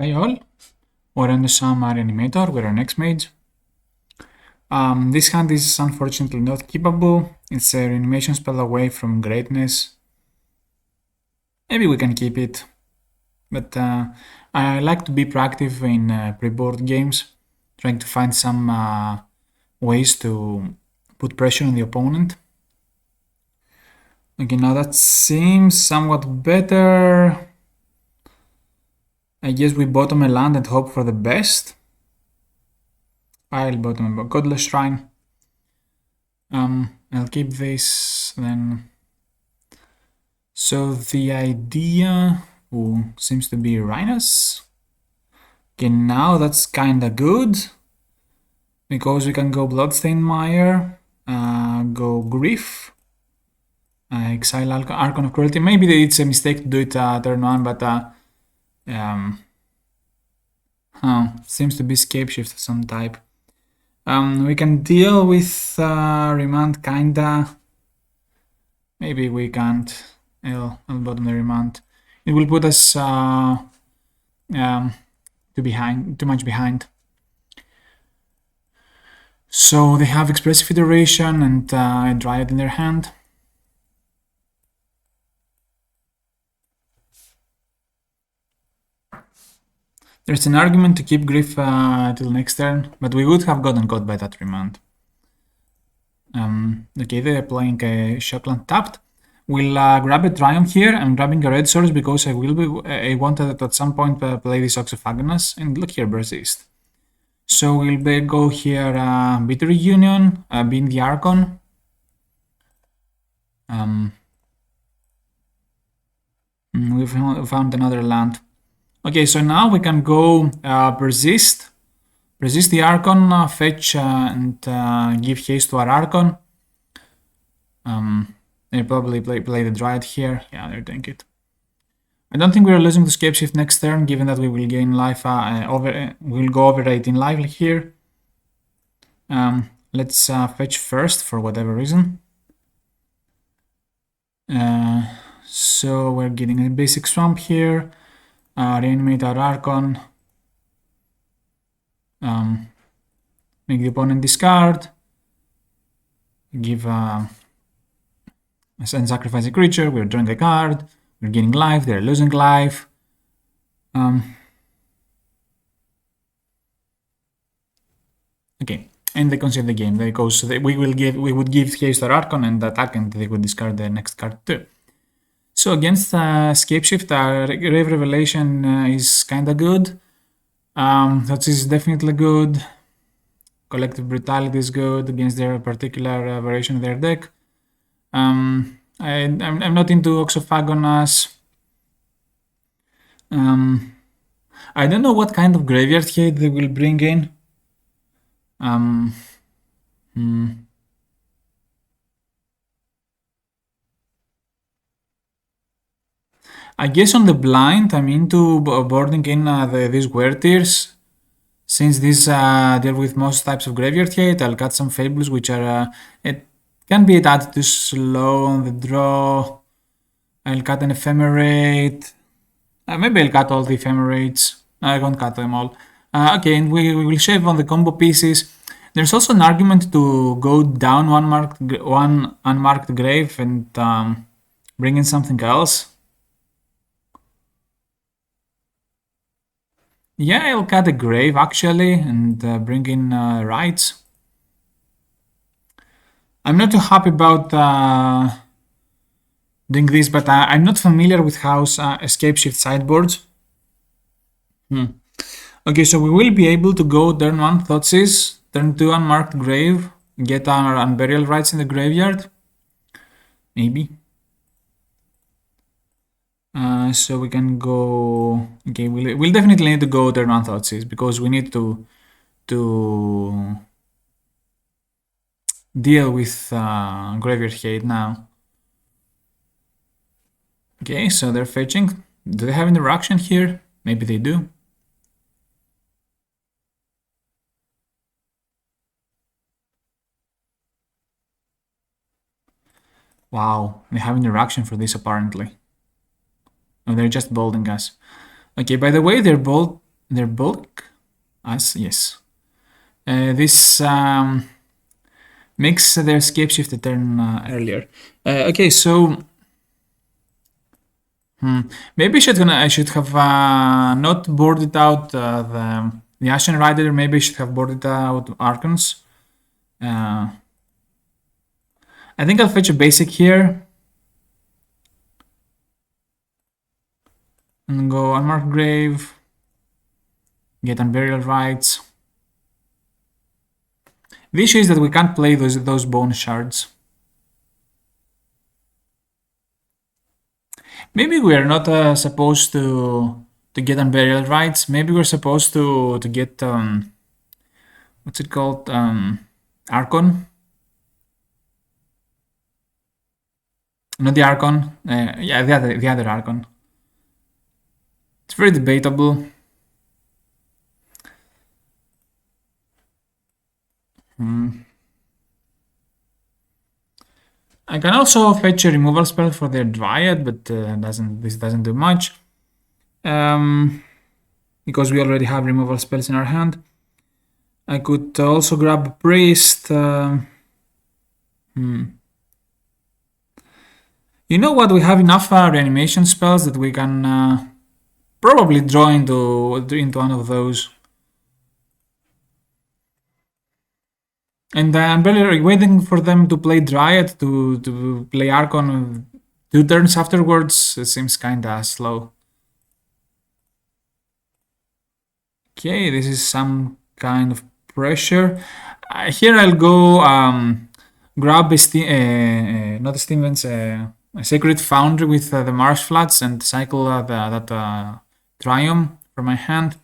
Hey all, we're on the some reanimator, we're an xmage. This hand is unfortunately not keepable. It's a reanimation spell away from greatness. Maybe we can keep it, but I like to be proactive in pre-board games, trying to find some ways to put pressure on the opponent. Okay, now that seems somewhat better. I guess we bottom a land and hope for the best. I'll bottom a Godless Shrine. I'll keep this then. So the idea seems to be Rhinus. Okay, now that's kinda good. Because we can go Bloodstained Mire, go Grief, exile Archon of Cruelty. Maybe it's a mistake to do it turn 1, but seems to be Scapeshift of some type. We can deal with Remand kinda. Maybe we can't. I'll bottom the Remand. It will put us too much behind. So they have Expressive Iteration and a Dryad in their hand. There's an argument to keep Griff till next turn, but we would have gotten caught by that Remand. Okay, they're playing a Shockland tapped. We'll grab a Triumph here. I'm grabbing a red source because I wanted to at some point play this Oxophagonus, and look here, Persist. So we'll go here, Bitter Reunion, being the Archon. We've found another land. Okay, so now we can go Persist the Archon, fetch and give haste to our Archon. They probably play the Dryad here. Yeah, they're doing it. I don't think we're losing the Scapeshift next turn, given that we will gain life we'll go over 18 life here. Let's fetch first for whatever reason. So we're getting a basic swamp here. Reanimate our Archon. Make the opponent discard. Give and sacrifice a creature. We're drawing a card. We're gaining life. They're losing life. Okay, and they concede the game because we would give haste to Archon and attack, and they would discard the next card too. So against Scapeshift, our Grave Revelation is kinda good. That is definitely good. Collective Brutality is good against their particular variation of their deck. I'm not into Oxophagonus. I don't know what kind of graveyard hate they will bring in. I guess on the blind, I'm into boarding in these weird tiers. Since these deal with most types of graveyard hate, I'll cut some Fables, which are it can be a tad too slow on the draw. I'll cut an Ephemerate. Maybe I'll cut all the Ephemerates. I won't cut them all. Okay, and we will shave on the combo pieces. There's also an argument to go down one unmarked grave and bring in something else. Yeah, I'll cut a grave actually and bring in rights. I'm not too happy about doing this, but I'm not familiar with how escape shift sideboards. Okay, so we will be able to go turn 1 Thoughtseize, turn 2 unmarked grave, get our unburial rights in the graveyard. Maybe. So we can go. Okay, we'll definitely need to go turn 1 Thoughtseize because we need to deal with graveyard hate now. Okay, so they're fetching. Do they have interaction here? Maybe they do. Wow, they have interaction for this apparently. No, they're just bolding us. Okay, by the way, they're bold. their bulk. As yes, this makes their escape shift a turn earlier. Okay, so maybe I should have not boarded out the Ashen Rider. Maybe I should have boarded out Archons. Uh, I think I'll fetch a basic here and go Unmarked Grave, get Unburial Rites. The issue is that we can't play those bone shards. Maybe we're not supposed to get Unburial Rites. Maybe we're supposed to get what's it called, Archon. Not the Archon. Yeah, the other Archon. It's very debatable. I can also fetch a removal spell for their Dryad, but this doesn't do much. Because we already have removal spells in our hand. I could also grab a Priest. You know what? We have enough reanimation spells that we can probably draw into one of those. And I'm barely waiting for them to play Dryad to play Archon 2 turns afterwards. It seems kinda slow. Okay, this is some kind of pressure. Here I'll go grab not a Stevens, a Sacred Foundry with the Marsh Flats and cycle that Triumph from my hand.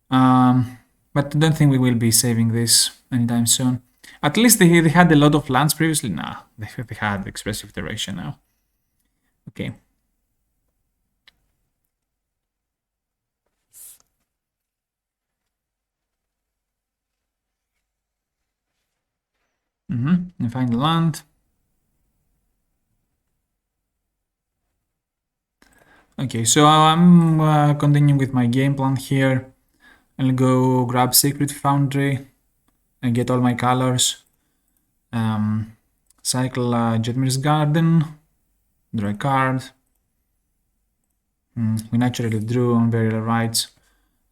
But I don't think we will be saving this anytime soon. At least they had a lot of lands previously. Nah, they had Expressive Iteration now. Okay. I find the land. Okay, so I'm continuing with my game plan here. I'll go grab Sacred Foundry and get all my colors. Cycle Jetmir's Garden, draw a card. We naturally drew on Burial Rites,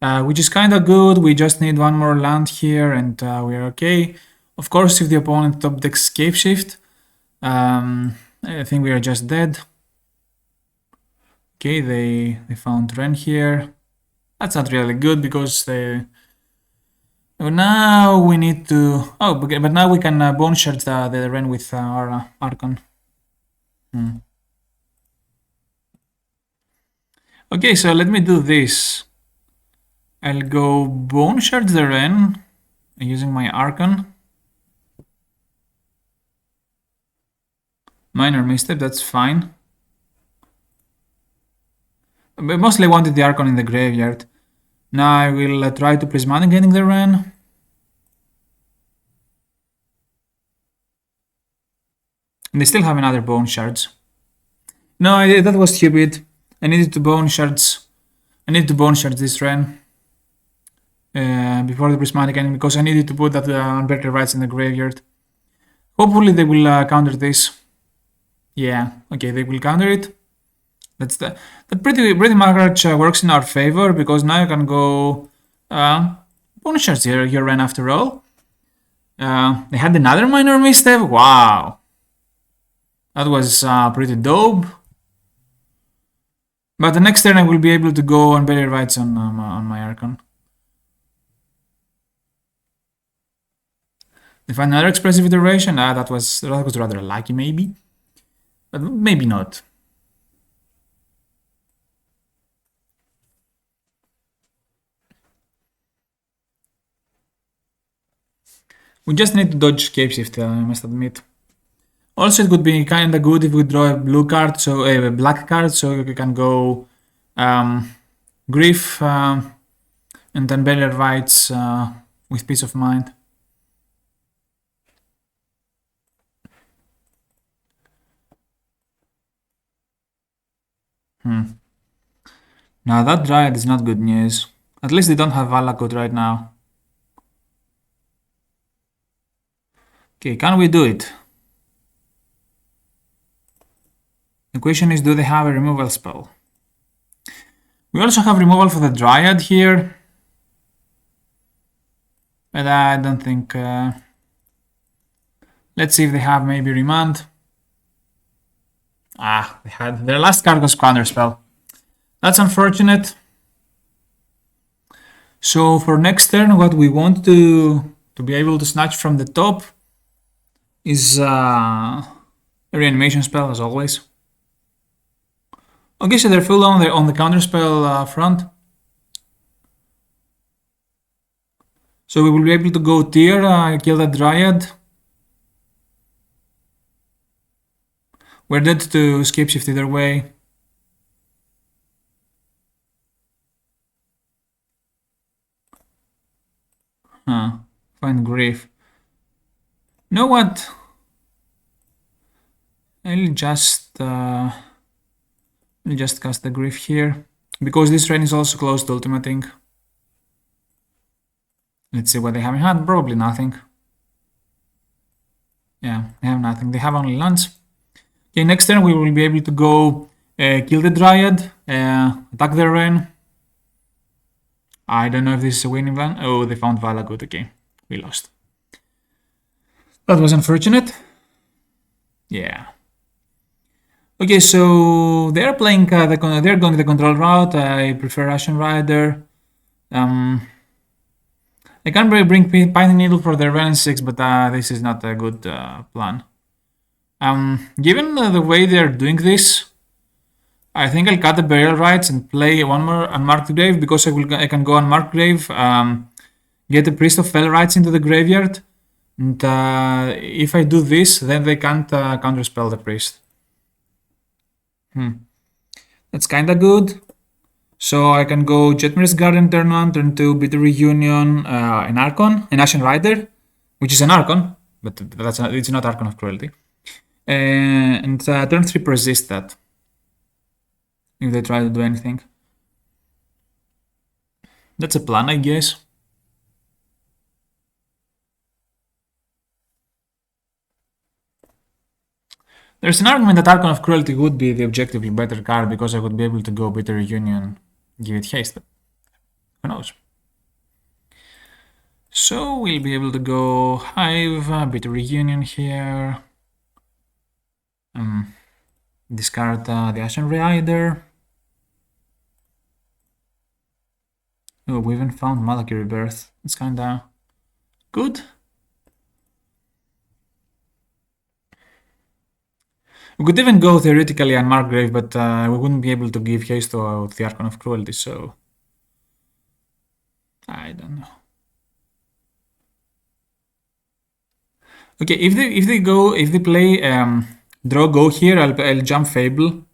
which is kind of good. We just need one more land here and we're okay. Of course, if the opponent top decks Escape Shift, I think we are just dead. Okay, they found Ren here. That's not really good because now we need to... Oh, but now we can Bone Shard the Ren with our Archon. Okay, so let me do this. I'll go Bone Shard the Ren using my Archon. Minor misstep, that's fine. But mostly I wanted the Archon in the graveyard. Now I will try to Prismatic Ending the Ren. And they still have another Bone Shards. No, that was stupid. I needed to Bone Shards. I need to Bone Shards this Ren. Before the Prismatic Ending, because I needed to put that Unburial Rites in the graveyard. Hopefully they will counter this. Yeah, okay, they will counter it. That pretty much works in our favor, because now you can go Bone Shards your Ren after all. They had another minor misstep. Wow, that was pretty dope. But the next turn I will be able to go on Burial Rites on my Archon. They find another Expressive Iteration. That was rather lucky, maybe, but maybe not. We just need to dodge Capeshift, I must admit. Also, it would be kinda good if we draw a blue card, so a black card, so we can go Grief and then Burial Rites with Peace of Mind. Now that Dryad is not good news. At least they don't have Valakut right now. Okay, can we do it? The question is, do they have a removal spell? We also have removal for the Dryad here. But I don't think... let's see if they have maybe Remand. Ah, they had their last card was Counter Spell. That's unfortunate. So for next turn, what we want to be able to snatch from the top is a reanimation spell, as always. Okay, so they're full on the counter spell front. So we will be able to go tier, kill the Dryad. We're dead to escape shift either way. Find grief. You know what? I'll just cast the grief here because this train is also close to ultimating. Let's see what they have in hand. Probably nothing. Yeah, they have nothing. They have only lands. Okay, next turn we will be able to go kill the Dryad, attack the Ren. I don't know if this is a winning plan. Oh, they found Valagut. Okay, we lost. That was unfortunate. Yeah. Okay, so they're playing they're going the control route. I prefer Russian Rider. I can bring Pine Needle for the Ren 6, but this is not a good plan. Given the way they're doing this, I think I'll cut the Burial Rites and play one more Unmarked Grave because I can go Unmarked Grave, get the Priest of Fell Rites into the graveyard, and if I do this, then they can't counterspell the Priest. That's kinda good. So I can go Jetmir's Garden turn 1, turn 2, Bitter Reunion, an Archon, an Ashen Rider, which is an Archon, but it's not Archon of Cruelty. And turn 3 persist that, if they try to do anything. That's a plan, I guess. There's an argument that Archon of Cruelty would be the objectively better card because I would be able to go Bitter Reunion, give it haste, but who knows. So we'll be able to go Hive, Bitter Reunion here. Discard the Ashen Rider. Oh, we even found Malaki Rebirth. It's kinda good. We could even go theoretically on Margrave, but we wouldn't be able to give haste to the Archon of Cruelty, so I don't know. Okay, if they play draw go here, I'll jump Fable.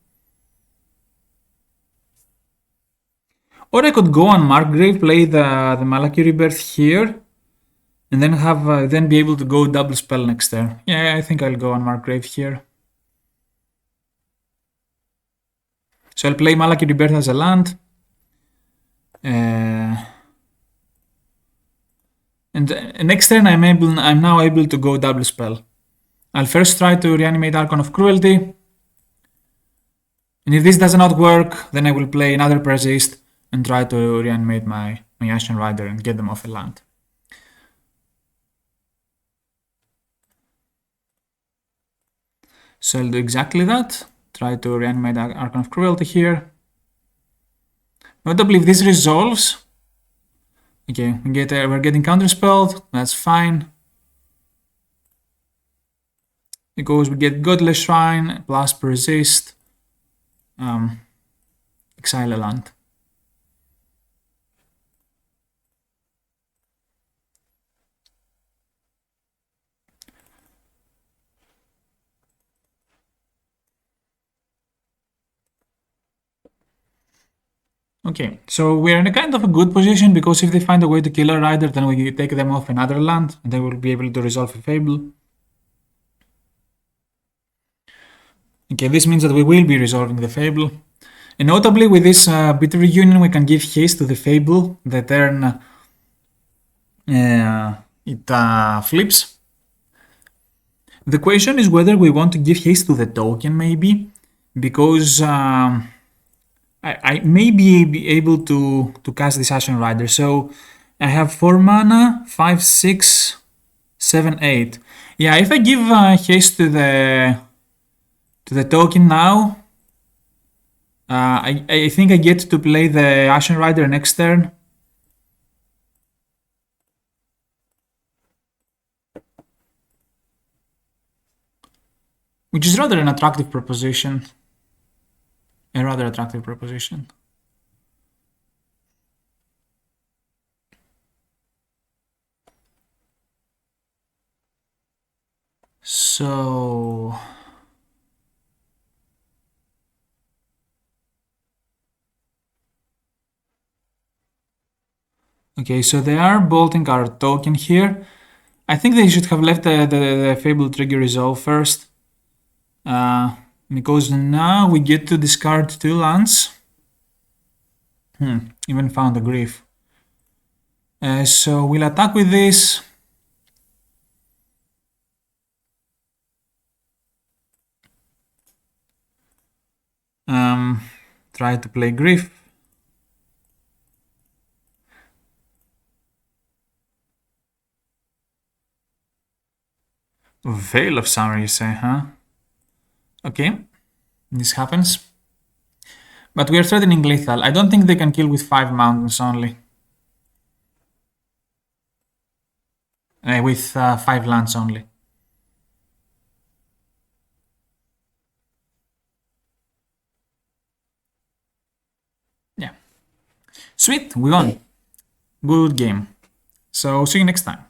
Or I could go on Margrave, play the Malaki Rebirth here, and then have then be able to go double spell next turn. Yeah, I think I'll go on Margrave here. So I'll play Malaki Rebirth as a land. And next turn I'm now able to go double spell. I'll first try to reanimate Archon of Cruelty. And if this does not work, then I will play another Persist and try to reanimate my Ashen Rider and get them off a land. So I'll do exactly that. Try to reanimate Archon of Cruelty here. Notably, if this resolves, okay, we're getting counterspelled, that's fine. Because we get Godless Shrine plus Persist, exile a land. Okay, so we're in a kind of a good position because if they find a way to kill a rider, then we take them off another land and they will be able to resolve a Fable. Okay, this means that we will be resolving the Fable. And notably with this bit reunion we can give haste to the Fable, the turn it flips. The question is whether we want to give haste to the token maybe, because I may be able to cast this Ashen Rider. So I have 4 mana, 5, 6, 7, 8. Yeah, if I give haste to the token now, I think I get to play the Ashen Rider next turn. Which is rather an attractive proposition. A rather attractive proposition. So okay, so they are bolting our token here. I think they should have left the Fable Trigger Resolve first. Because now we get to discard 2 lands. Even found a Grief. So we'll attack with this. Try to play Grief. Veil of Summer, you say, huh? Okay, this happens. But we are threatening lethal. I don't think they can kill with 5 mountains only. With 5 lands only. Yeah. Sweet, we won. Good game. So see you next time.